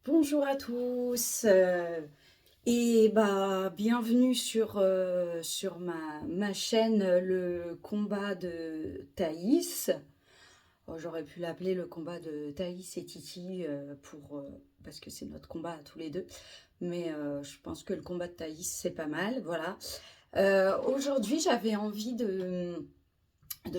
Bonjour à tous et bienvenue sur ma chaîne Le combat de Thaïs. Oh, j'aurais pu l'appeler le combat de Thaïs et Titi parce que c'est notre combat à tous les deux. Mais je pense que le combat de Thaïs c'est pas mal, voilà. Aujourd'hui j'avais envie de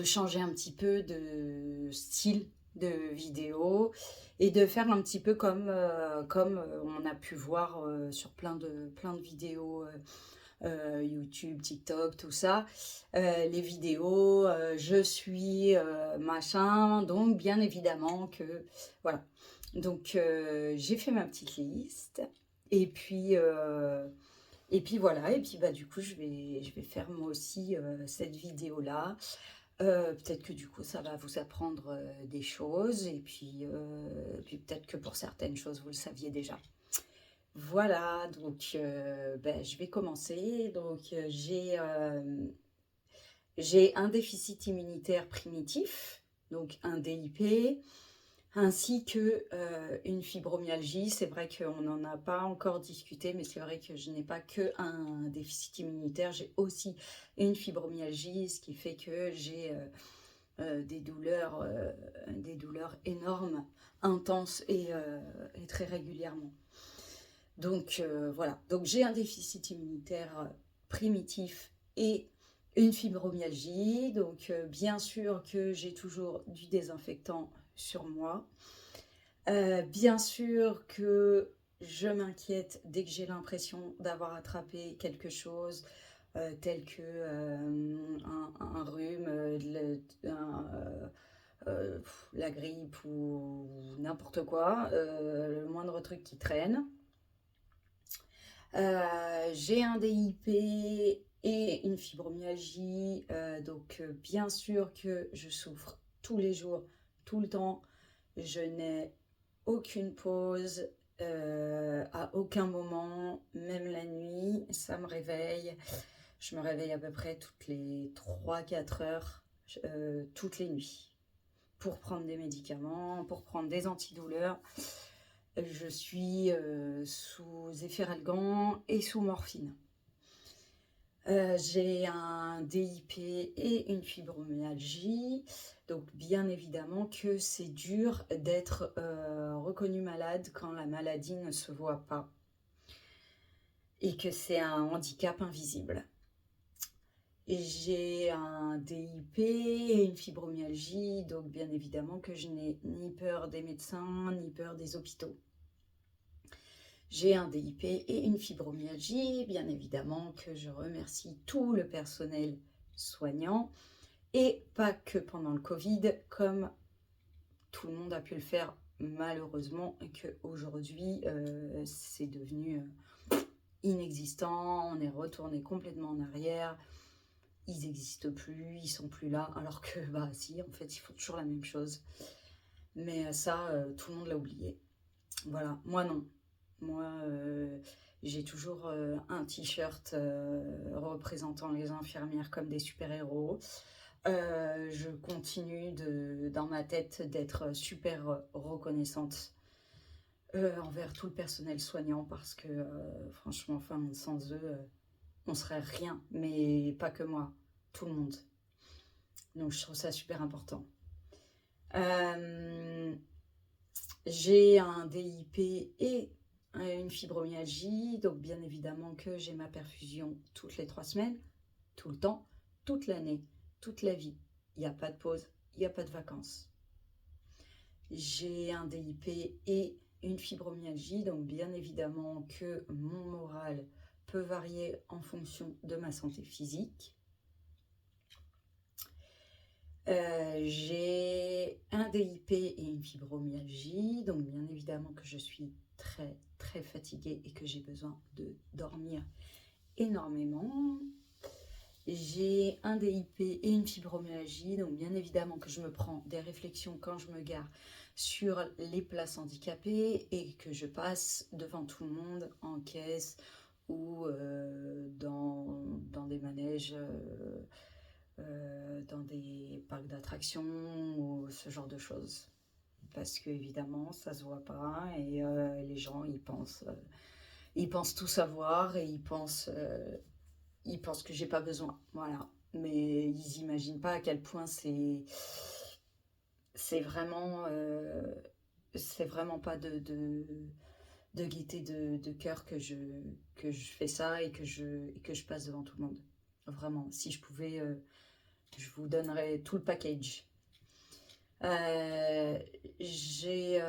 changer un petit peu de style de vidéo et de faire un petit peu comme on a pu voir sur plein de vidéos YouTube, TikTok, tout ça. Les vidéos, je suis machin, donc bien évidemment que voilà. Donc j'ai fait ma petite liste et puis voilà, et puis du coup je vais faire moi aussi cette vidéo là. Peut-être que du coup ça va vous apprendre des choses et puis peut-être que pour certaines choses vous le saviez déjà. Voilà, donc je vais commencer. Donc j'ai un déficit immunitaire primitif, donc un DIP, ainsi que une fibromyalgie. C'est vrai qu'on n'en a pas encore discuté, mais c'est vrai que je n'ai pas que un déficit immunitaire, j'ai aussi une fibromyalgie, ce qui fait que j'ai des douleurs énormes, intenses et très régulièrement. Donc voilà, donc j'ai un déficit immunitaire primitif et une fibromyalgie. Donc bien sûr que j'ai toujours du désinfectant sur moi. Bien sûr que je m'inquiète dès que j'ai l'impression d'avoir attrapé quelque chose, tel que un rhume, la grippe ou n'importe quoi, le moindre truc qui traîne. J'ai un DIP et une fibromyalgie, donc bien sûr que je souffre tous les jours, tout le temps. Je n'ai aucune pause, à aucun moment, même la nuit, ça me réveille. Je me réveille à peu près toutes les 3 4 heures, toutes les nuits, pour prendre des médicaments, pour prendre des antidouleurs. Je suis sous efferalgan et sous morphine. J'ai un DIP et une fibromyalgie, donc bien évidemment que c'est dur d'être reconnu malade quand la maladie ne se voit pas et que c'est un handicap invisible. Et j'ai un DIP et une fibromyalgie, donc bien évidemment que je n'ai ni peur des médecins, ni peur des hôpitaux. J'ai un DIP et une fibromyalgie, bien évidemment que je remercie tout le personnel soignant, et pas que pendant le Covid, comme tout le monde a pu le faire malheureusement, et qu'aujourd'hui c'est devenu inexistant, on est retourné complètement en arrière, ils n'existent plus, ils sont plus là, alors que si, en fait ils font toujours la même chose. Mais ça, tout le monde l'a oublié. Voilà, moi non. Moi, j'ai toujours un t-shirt représentant les infirmières comme des super-héros. Je continue dans ma tête d'être super reconnaissante envers tout le personnel soignant parce que franchement, enfin, sans eux, on serait rien. Mais pas que moi, tout le monde. Donc je trouve ça super important. Euh, j'ai un DIP et une fibromyalgie, donc bien évidemment que j'ai ma perfusion toutes les 3 semaines, tout le temps, toute l'année, toute la vie. Il n'y a pas de pause, il n'y a pas de vacances. J'ai un DIP et une fibromyalgie, donc bien évidemment que mon moral peut varier en fonction de ma santé physique. J'ai un DIP et une fibromyalgie, donc bien évidemment que je suis très très fatiguée et que j'ai besoin de dormir énormément. J'ai un DIP et une fibromyalgie, donc bien évidemment que je me prends des réflexions quand je me gare sur les places handicapées et que je passe devant tout le monde en caisse ou dans des manèges, dans des parcs d'attractions ou ce genre de choses. parce que évidemment ça se voit pas et les gens ils pensent tout savoir et ils pensent que j'ai pas besoin, voilà. Mais ils imaginent pas à quel point c'est c'est vraiment pas de gaieté de cœur que je fais ça et que je passe devant tout le monde. Vraiment, si je pouvais, je vous donnerais tout le package. Euh, j'ai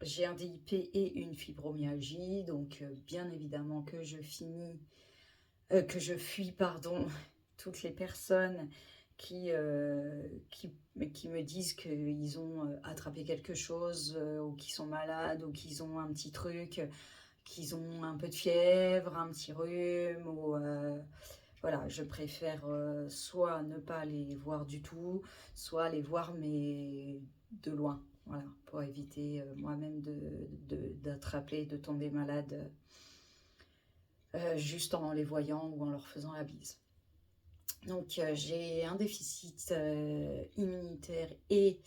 j'ai un DIP et une fibromyalgie, donc bien évidemment que que je fuis, pardon, toutes les personnes qui me disent qu'ils ont attrapé quelque chose, ou qu'ils sont malades, ou qu'ils ont un petit truc, qu'ils ont un peu de fièvre, un petit rhume, ou voilà, je préfère soit ne pas les voir du tout, soit les voir mais de loin, voilà, pour éviter moi-même d'attraper, de tomber malade juste en les voyant ou en leur faisant la bise. Donc j'ai un déficit immunitaire et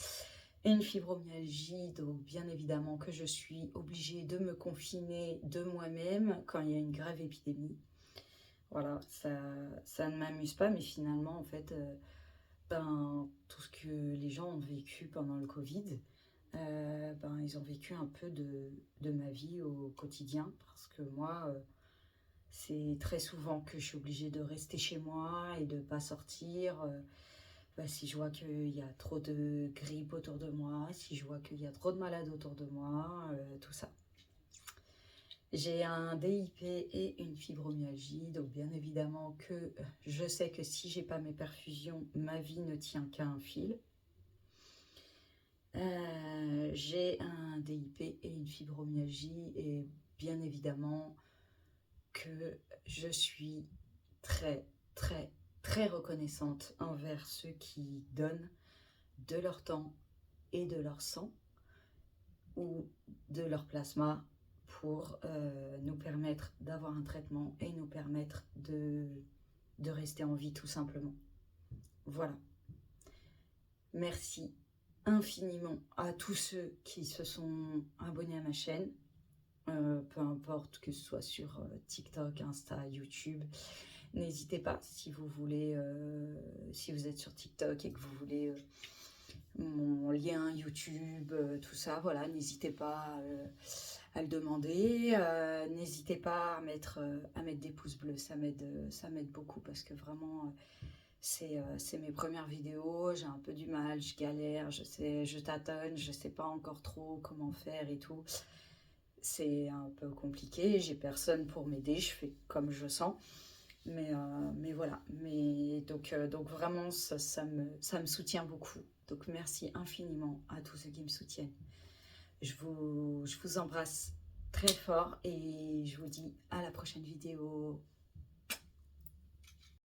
une fibromyalgie, donc bien évidemment que je suis obligée de me confiner de moi-même quand il y a une grave épidémie. Voilà, ça ne m'amuse pas, mais finalement, en fait, tout ce que les gens ont vécu pendant le Covid, ils ont vécu un peu de ma vie au quotidien, parce que moi, c'est très souvent que je suis obligée de rester chez moi et de ne pas sortir. Si je vois qu'il y a trop de grippe autour de moi, si je vois qu'il y a trop de malades autour de moi, tout ça. J'ai un DIP et une fibromyalgie, donc bien évidemment que je sais que si j'ai pas mes perfusions, ma vie ne tient qu'à un fil. J'ai un DIP et une fibromyalgie et bien évidemment que je suis très très très reconnaissante envers ceux qui donnent de leur temps et de leur sang ou de leur plasma pour nous permettre d'avoir un traitement et nous permettre de rester en vie tout simplement. Voilà. Merci infiniment à tous ceux qui se sont abonnés à ma chaîne, peu importe que ce soit sur TikTok, Insta, YouTube. N'hésitez pas si vous voulez, si vous êtes sur TikTok et que vous voulez mon lien YouTube, tout ça, voilà, n'hésitez pas à le demander, n'hésitez pas à mettre des pouces bleus, ça m'aide beaucoup parce que vraiment c'est mes premières vidéos, j'ai un peu du mal, je galère, je tâtonne, je sais pas encore trop comment faire et tout, c'est un peu compliqué, j'ai personne pour m'aider, je fais comme je sens. Mais voilà, donc vraiment ça me soutient beaucoup. Donc merci infiniment à tous ceux qui me soutiennent. Je vous embrasse très fort et je vous dis à la prochaine vidéo.